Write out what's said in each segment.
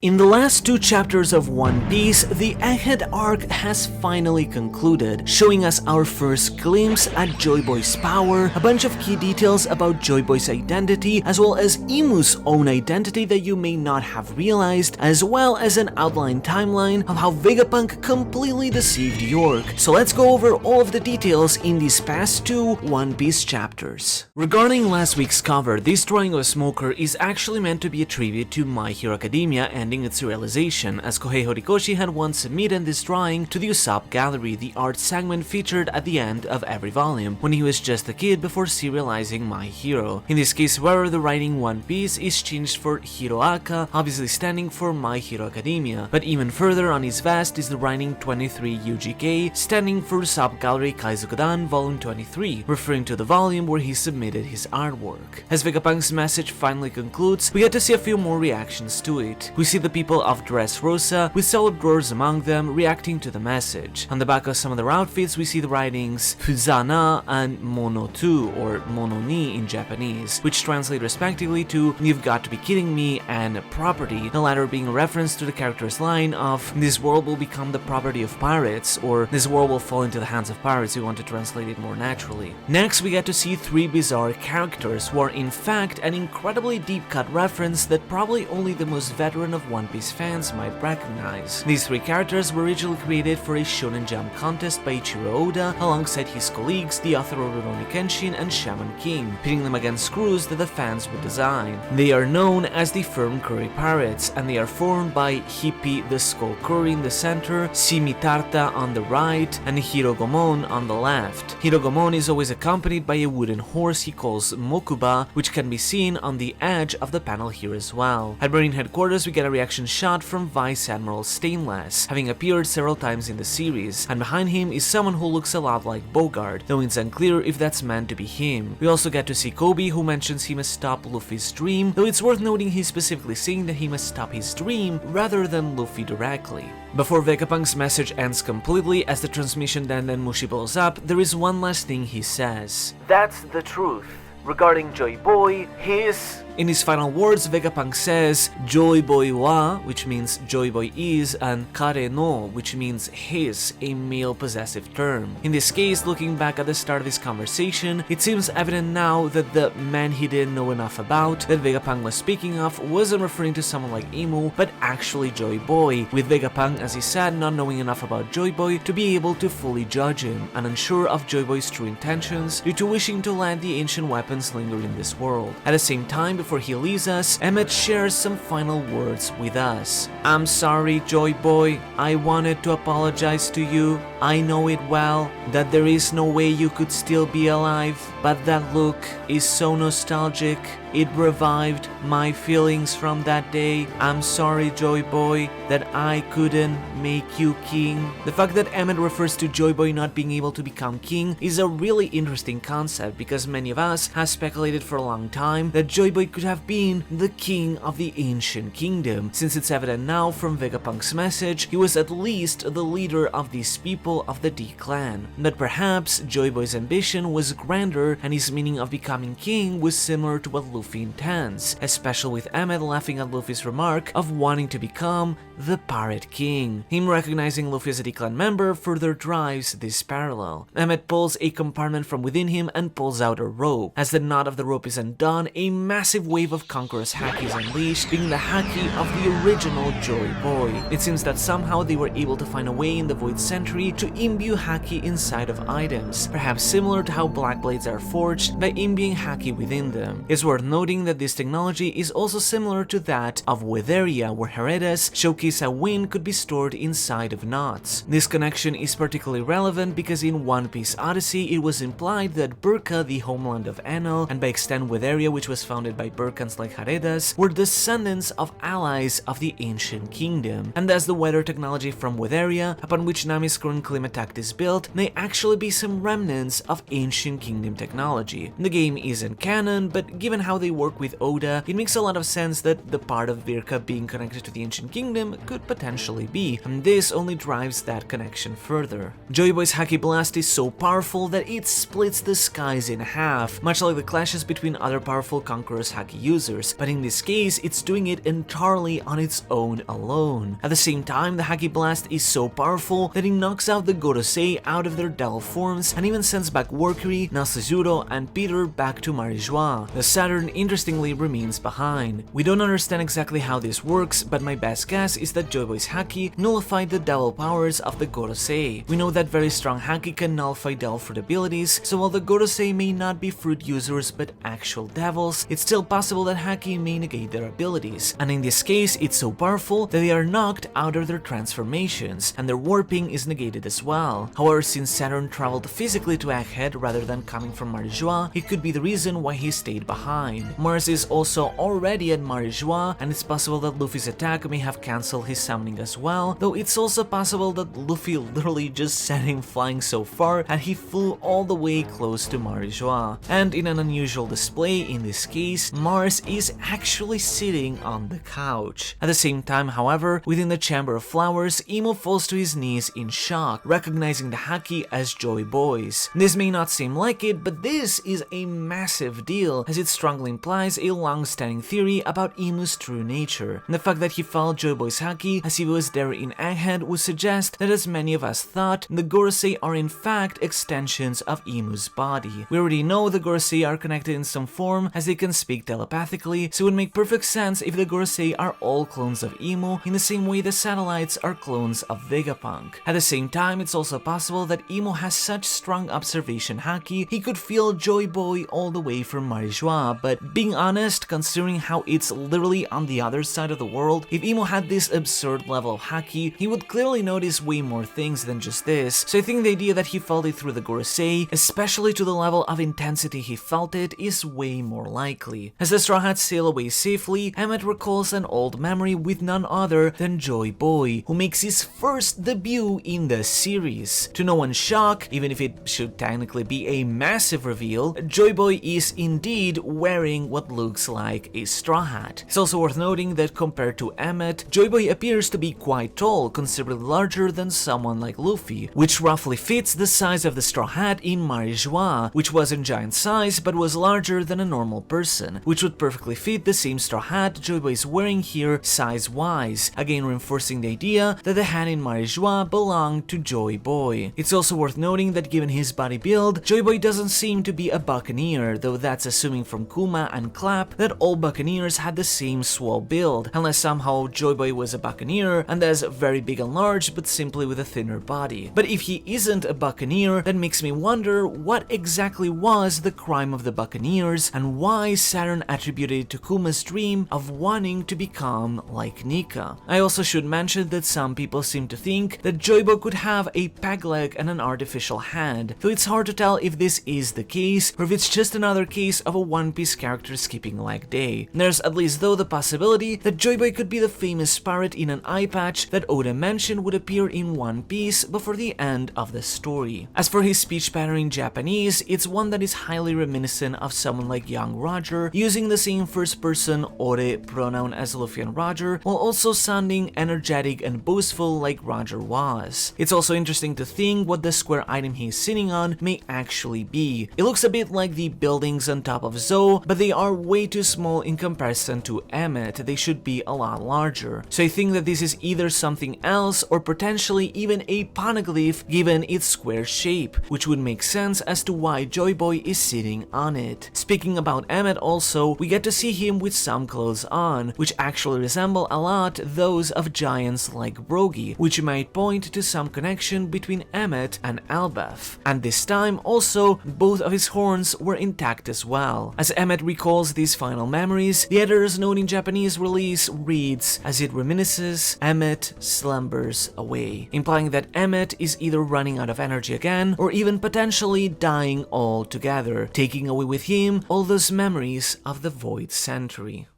In the last two chapters of One Piece, the Egghead arc has finally concluded, showing us our first glimpse at Joyboy's power, a bunch of key details about Joyboy's identity, as well as Imu's own identity that you may not have realized, as well as an outline timeline of how Vegapunk completely deceived York. So let's go over all of the details in these past two One Piece chapters. Regarding last week's cover, this drawing of Smoker is actually meant to be a tribute to My Hero Academia and its realization, as Kohei Horikoshi had once submitted this drawing to the Usopp Gallery, the art segment featured at the end of every volume, when he was just a kid before serializing My Hero. In this case, however, the writing One Piece is changed for Hiroaka, obviously standing for My Hero Academia, but even further on his vest is the writing 23 UGK, standing for Usopp Gallery Kaizokudan Volume 23, referring to the volume where he submitted his artwork. As Vegapunk's message finally concludes, we get to see a few more reactions to it. We see the people of Dressrosa, with celebrators among them, reacting to the message. On the back of some of their outfits, we see the writings Fuzana and Monotu, or Mononi in Japanese, which translate respectively to "You've got to be kidding me" and "property," the latter being a reference to the character's line of "This world will become the property of pirates," or "This world will fall into the hands of pirates," if you want to translate it more naturally. Next, we get to see three bizarre characters who are in fact an incredibly deep-cut reference that probably only the most veteran of One Piece fans might recognize. These three characters were originally created for a Shonen Jump contest by Ichiro Oda alongside his colleagues, the author of Rurouni Kenshin and Shaman King, pitting them against crews that the fans would design. They are known as the Firm Curry Pirates, and they are formed by Hippie the Skull Curry in the center, Simitarta on the right, and Hirogomon on the left. Hirogomon is always accompanied by a wooden horse he calls Mokuba, which can be seen on the edge of the panel here as well. At Marine Headquarters, we get a reaction shot from Vice Admiral Stainless, having appeared several times in the series, and behind him is someone who looks a lot like Bogart, though it's unclear if that's meant to be him. We also get to see Kobe, who mentions he must stop Luffy's dream, though it's worth noting he's specifically saying that he must stop his dream rather than Luffy directly. Before Vegapunk's message ends completely, as the transmission Mushi blows up, there is one last thing he says. "That's the truth. Regarding Joyboy, his..." In his final words, Vegapunk says Joyboy wa, which means Joyboy is, and Kare no, which means his, a male possessive term. In this case, looking back at the start of this conversation, it seems evident now that the man he didn't know enough about that Vegapunk was speaking of wasn't referring to someone like Imu, but actually Joyboy, with Vegapunk, as he said, not knowing enough about Joyboy to be able to fully judge him, and unsure of Joyboy's true intentions due to wishing to let the ancient weapons linger in this world. At the same time, before he leaves us, Emmett shares some final words with us. "I'm sorry, Joyboy. I wanted to apologize to you. I know it well, that there is no way you could still be alive, but that look is so nostalgic. It revived my feelings from that day. I'm sorry, Joyboy, that I couldn't make you king." The fact that Emmett refers to Joyboy not being able to become king is a really interesting concept, because many of us have speculated for a long time that Joyboy could have been the king of the ancient kingdom, since it's evident now from Vegapunk's message he was at least the leader of these people of the D clan. But perhaps Joyboy's ambition was grander and his meaning of becoming king was similar to what Luffy intends, especially with Emmett laughing at Luffy's remark of wanting to become the Pirate King. Him recognizing Luffy as a D-clan member further drives this parallel. Emmett pulls a compartment from within him and pulls out a rope. As the knot of the rope is undone, a massive wave of Conqueror's Haki is unleashed, being the Haki of the original Joyboy. It seems that somehow they were able to find a way in the Void Century to imbue Haki inside of items, perhaps similar to how Black Blades are forged by imbuing Haki within them. It's worth noting that this technology is also similar to that of Weatheria, where Heredas showcase how wind could be stored inside of knots. This connection is particularly relevant because in One Piece Odyssey it was implied that Burka, the homeland of Enel, and by extent Weatheria, which was founded by Burkans like Heredas, were descendants of allies of the ancient kingdom, and thus the weather technology from Weatheria, upon which Nami's current claim attack this build may actually be some remnants of Ancient Kingdom technology. The game isn't canon, but given how they work with Oda, it makes a lot of sense that the part of Virka being connected to the Ancient Kingdom could potentially be, and this only drives that connection further. Joyboy's Haki Blast is so powerful that it splits the skies in half, much like the clashes between other powerful Conqueror's Haki users, but in this case it's doing it entirely on its own alone. At the same time, the Haki Blast is so powerful that it knocks out the Gorosei out of their devil forms and even sends back Workery, Nasuzuro, and Peter back to Marijua. The Saturn interestingly remains behind. We don't understand exactly how this works, but my best guess is that Joyboy's Haki nullified the devil powers of the Gorosei. We know that very strong Haki can nullify devil fruit abilities, so while the Gorosei may not be fruit users but actual devils, it's still possible that Haki may negate their abilities, and in this case it's so powerful that they are knocked out of their transformations, and their warping is negated as well. However, since Saturn traveled physically to Egghead rather than coming from Marijua, it could be the reason why he stayed behind. Mars is also already at Marijua, and it's possible that Luffy's attack may have cancelled his summoning as well, though it's also possible that Luffy literally just sent him flying so far and he flew all the way close to Marijua. And in an unusual display in this case, Mars is actually sitting on the couch. At the same time, however, within the Chamber of Flowers, Imu falls to his knees in shock, recognizing the Haki as Joyboy's. This may not seem like it, but this is a massive deal, as it strongly implies a long-standing theory about Imu's true nature. And the fact that he followed Joyboy's Haki as he was there in Egghead would suggest that, as many of us thought, the Gorosei are in fact extensions of Imu's body. We already know the Gorosei are connected in some form, as they can speak telepathically, so it would make perfect sense if the Gorosei are all clones of Imu, in the same way the satellites are clones of Vegapunk. At the same time, it's also possible that Imu has such strong observation Haki, he could feel Joyboy all the way from Marijua, but being honest, considering how it's literally on the other side of the world, if Imu had this absurd level of Haki, he would clearly notice way more things than just this, so I think the idea that he felt it through the Gorosei, especially to the level of intensity he felt it, is way more likely. As the Straw Hats sail away safely, Emmet recalls an old memory with none other than Joyboy, who makes his first debut in the series. To no one's shock, even if it should technically be a massive reveal, Joyboy is indeed wearing what looks like a straw hat. It's also worth noting that compared to Emmet, Joyboy appears to be quite tall, considerably larger than someone like Luffy, which roughly fits the size of the straw hat in Marijua, which wasn't giant size but was larger than a normal person, which would perfectly fit the same straw hat Joyboy is wearing here size-wise, again reinforcing the idea that the hat in Marijua belonged to Joyboy. It's also worth noting that given his body build, Joyboy doesn't seem to be a buccaneer, though that's assuming from Kuma and Clap that all buccaneers had the same swole build, unless somehow Joyboy was a buccaneer and thus very big and large but simply with a thinner body. But if he isn't a buccaneer, that makes me wonder what exactly was the crime of the buccaneers and why Saturn attributed it to Kuma's dream of wanting to become like Nika. I also should mention that some people seem to think that Joyboy could have a peg leg and an artificial hand, though it's hard to tell if this is the case or if it's just another case of a One Piece character skipping leg day. There's at least though the possibility that Joyboy could be the famous pirate in an eye patch that Oda mentioned would appear in One Piece before the end of the story. As for his speech pattern in Japanese, it's one that is highly reminiscent of someone like young Roger, using the same first-person ore pronoun as Luffy and Roger, while also sounding energetic and boastful like Roger was. It's also interesting to think what the square item he's sitting on may actually be. It looks a bit like the buildings on top of Zou, but they are way too small in comparison to Emmet. They should be a lot larger. So I think that this is either something else or potentially even a poneglyph given its square shape, which would make sense as to why Joyboy is sitting on it. Speaking about Emmet also, we get to see him with some clothes on, which actually resemble a lot those of giants like Brogy, which might point to some connection between Emmet and Elbaf. And this time also, both of his horns were intact as well. As Emmet recalls these final memories, the editor's note in Japanese release reads, as it reminisces, Emmet slumbers away, implying that Emmet is either running out of energy again or even potentially dying altogether, taking away with him all those memories of the Void Century.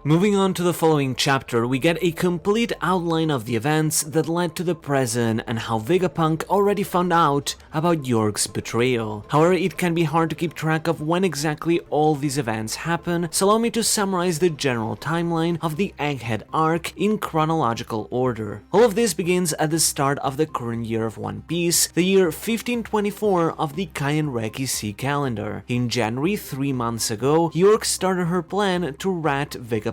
Moving on to the following chapter, we get a complete outline of the events that led to the present and how Vegapunk already found out about York's betrayal. However, it can be hard to keep track of when exactly all these events happen, so allow me to summarize the general timeline of the Egghead arc in chronological order. All of this begins at the start of the current year of One Piece, the year 1524 of the Kaienreki Sea calendar. In January, 3 months ago, York started her plan to rat Vegapunk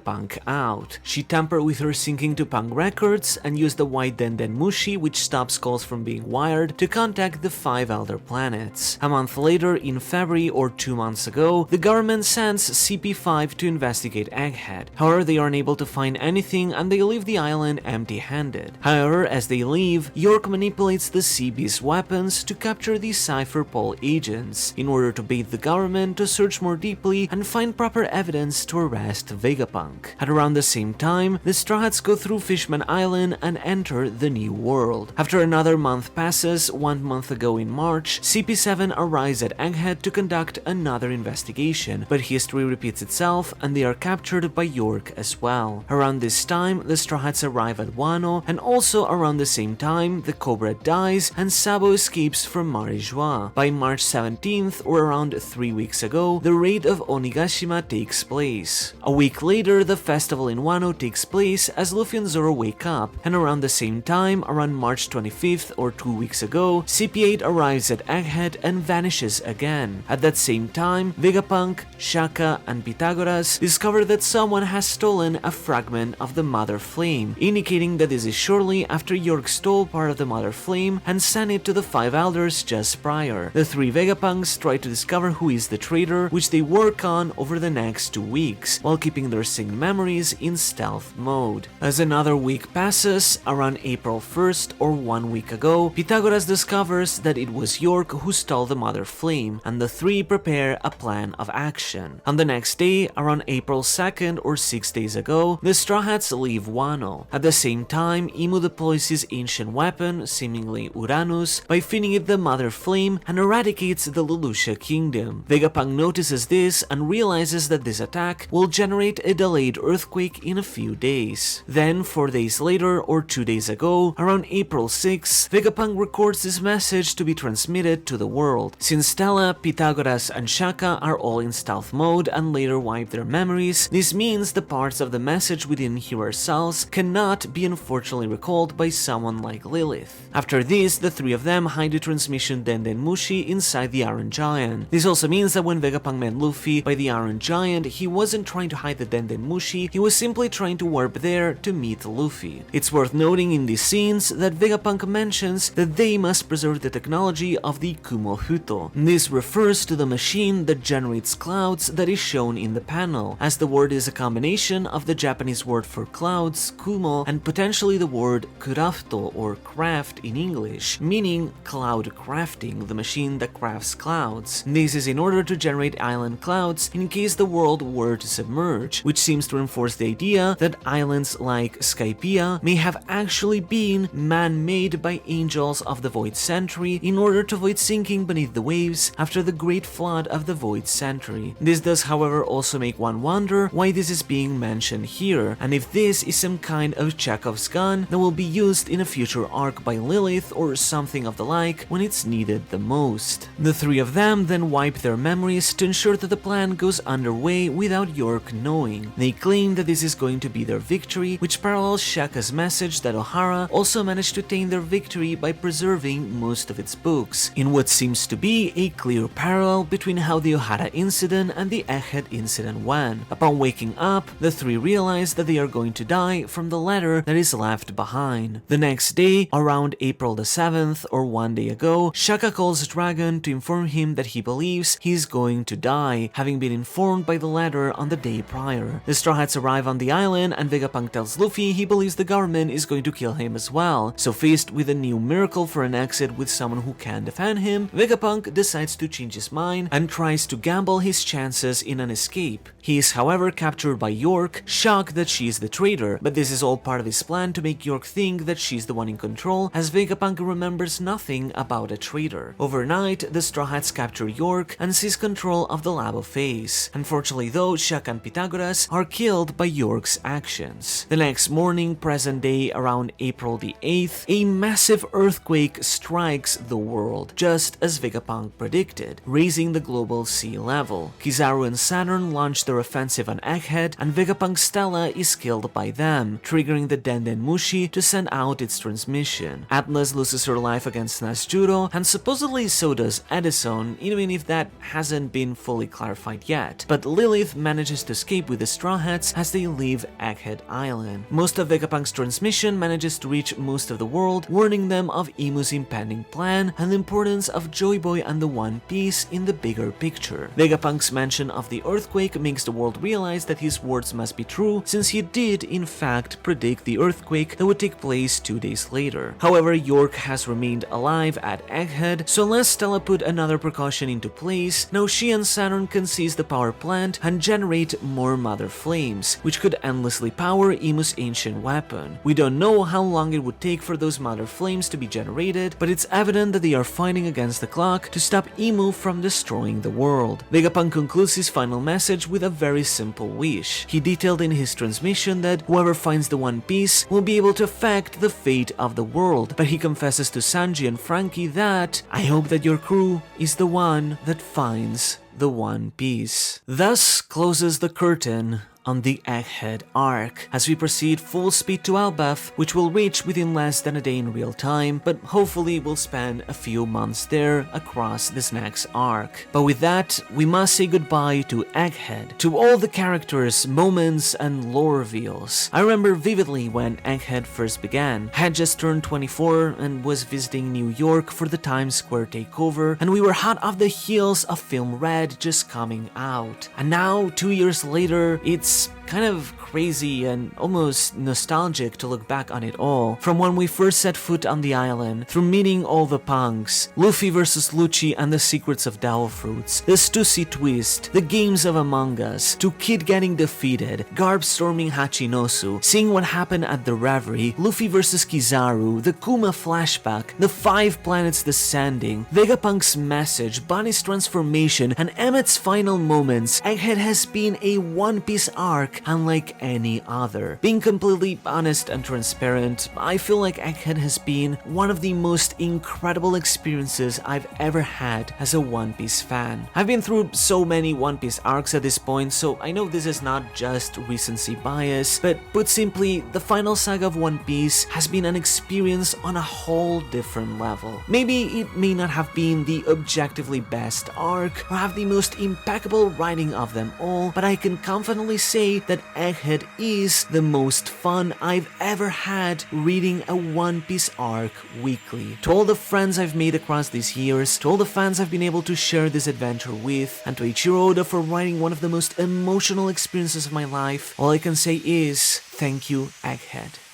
out. She tampered with her syncing to Punk records and used the white Denden Mushi, which stops calls from being wired, to contact the 5 elder planets. A month later, in February or 2 months ago, the government sends CP5 to investigate Egghead. However, they aren't able to find anything and they leave the island empty-handed. However, as they leave, York manipulates the CB's weapons to capture the Cypher Pol agents in order to bait the government to search more deeply and find proper evidence to arrest Vegapunk. At around the same time, the Straw Hats go through Fishman Island and enter the New World. After another month passes, 1 month ago in March, CP7 arrives at Egghead to conduct another investigation, but history repeats itself and they are captured by York as well. Around this time, the Straw Hats arrive at Wano, and also around the same time, the Cobra dies and Sabo escapes from Marijua. By March 17th, or around 3 weeks ago, the raid of Onigashima takes place. A week later, the festival in Wano takes place as Luffy and Zoro wake up, and around the same time, around March 25th or 2 weeks ago, CP8 arrives at Egghead and vanishes again. At that same time, Vegapunk, Shaka, and Pythagoras discover that someone has stolen a fragment of the Mother Flame, indicating that this is shortly after York stole part of the Mother Flame and sent it to the 5 elders just prior. The 3 Vegapunks try to discover who is the traitor, which they work on over the next 2 weeks, while keeping their synced memories in stealth mode. As another week passes, around April 1st or 1 week ago, Pythagoras discovers that it was York who stole the Mother Flame, and the 3 prepare a plan of action. On the next day, around April 2nd or 6 days ago, the Straw Hats leave Wano. At the same time, Imu deploys his ancient weapon, seemingly Uranus, by feeding it the Mother Flame and eradicates the Lelouch Kingdom. Vegapunk notices this and realizes that this attack will generate a delayed earthquake in a few days. Then, 4 days later or 2 days ago, around April 6, Vegapunk records this message to be transmitted to the world. Since Stella, Pythagoras, and Shaka are all in stealth mode and later wipe their memories, this means the parts of the message we didn't hear ourselves cannot be unfortunately recalled by someone like Lilith. After this, the 3 of them hide the transmission Denden Mushi inside the Iron Giant. This also means that when Vegapunk met Luffy by the Iron Giant, he wasn't trying to hide the Denden Mushi, he was simply trying to warp there to meet Luffy. It's worth noting in these scenes that Vegapunk mentions that they must preserve the technology of the Kumo Huto. This refers to the machine that generates clouds that is shown in the panel, as the word is a combination of the Japanese word for clouds, Kumo, and potentially the word kurafto or craft in English, meaning cloud crafting, the machine that crafts clouds. This is in order to generate island clouds in case the world were to submerge, which seems to reinforce the idea that islands like Skypiea may have actually been man-made by angels of the Void Century in order to avoid sinking beneath the waves after the Great Flood of the Void Century. This does, however, also make one wonder why this is being mentioned here, and if this is some kind of Chekhov's gun that will be used in a future arc by Lilith or something of the like when it's needed the most. The 3 of them then wipe their memories to ensure that the plan goes underway without York knowing. They claim that this is going to be their victory, which parallels Shaka's message that Ohara also managed to attain their victory by preserving most of its books, in what seems to be a clear parallel between how the Ohara incident and the Egghead incident went. Upon waking up, the 3 realize that they are going to die from the letter that is left behind. The next day, around April the 7th or 1 day ago, Shaka calls Dragon to inform him that he believes he's going to die, having been informed by the letter on the day prior. The Straw Hats arrive on the island and Vegapunk tells Luffy he believes the government is going to kill him as well. So faced with a new miracle for an exit with someone who can defend him, Vegapunk decides to change his mind and tries to gamble his chances in an escape. He is however captured by York, shocked that she is the traitor, but this is all part of his plan to make York think that she's the one in control, as Vegapunk remembers nothing about a traitor. Overnight, the Straw Hats capture York and seize control of the Labo phase. Unfortunately though, Shaka and Pythagoras are killed by York's actions. The next morning, present day around April the 8th, a massive earthquake strikes the world, just as Vegapunk predicted, raising the global sea level. Kizaru and Saturn launch their offensive on Egghead, and Vegapunk's Stella is killed by them, triggering the Denden Mushi to send out its transmission. Atlas loses her life against Nasjuro, and supposedly so does Edison, even if that hasn't been fully clarified yet. But Lilith manages to escape with the Straw Hats as they leave Egghead Island. Most of Vegapunk's transmission manages to reach most of the world, warning them of Imu's impending plan and the importance of Joyboy and the One Piece in the bigger picture. Vegapunk's mention of the earthquake makes the world realize that his words must be true, since he did in fact predict the earthquake that would take place 2 days later. However, York has remained alive at Egghead, so unless Stella put another precaution into place, now she and Saturn can seize the power plant and generate more Mother Flames, which could endlessly power Imu's ancient weapon. We don't know how long it would take for those Mother Flames to be generated, but it's evident that they are fighting against the clock to stop Imu from destroying the world. Vegapunk concludes his final message with a very simple wish. He detailed in his transmission that whoever finds the One Piece will be able to affect the fate of the world, but he confesses to Sanji and Frankie that, "I hope that your crew is the one that finds the One Piece." Thus closes the curtain on the Egghead arc, as we proceed full speed to Elbaf, which will reach within less than a day in real time, but hopefully we'll spend a few months there across this next arc. But with that, we must say goodbye to Egghead, to all the characters, moments, and lore reveals. I remember vividly when Egghead first began. I had just turned 24 and was visiting New York for the Times Square takeover, and we were hot off the heels of Film Red just coming out. And now, 2 years later, it's kind of crazy and almost nostalgic to look back on it all. From when we first set foot on the island, through meeting all the punks, Luffy vs Lucci and the secrets of Dao Fruits, the Stussy twist, the games of Among Us, to Kid getting defeated, Garb storming Hachinosu, seeing what happened at the Reverie, Luffy vs Kizaru, the Kuma flashback, the 5 planets descending, Vegapunk's message, Bonnie's transformation, and Emmett's final moments. Egghead has been a One Piece arc unlike any other. Being completely honest and transparent, I feel like Egghead has been one of the most incredible experiences I've ever had as a One Piece fan. I've been through so many One Piece arcs at this point, so I know this is not just recency bias, but put simply, the final saga of One Piece has been an experience on a whole different level. Maybe it may not have been the objectively best arc, or have the most impeccable writing of them all, but I can confidently say that Egghead is the most fun I've ever had reading a One Piece arc weekly. To all the friends I've made across these years, to all the fans I've been able to share this adventure with, and to Eiichiro Oda for writing one of the most emotional experiences of my life, all I can say is, thank you, Egghead.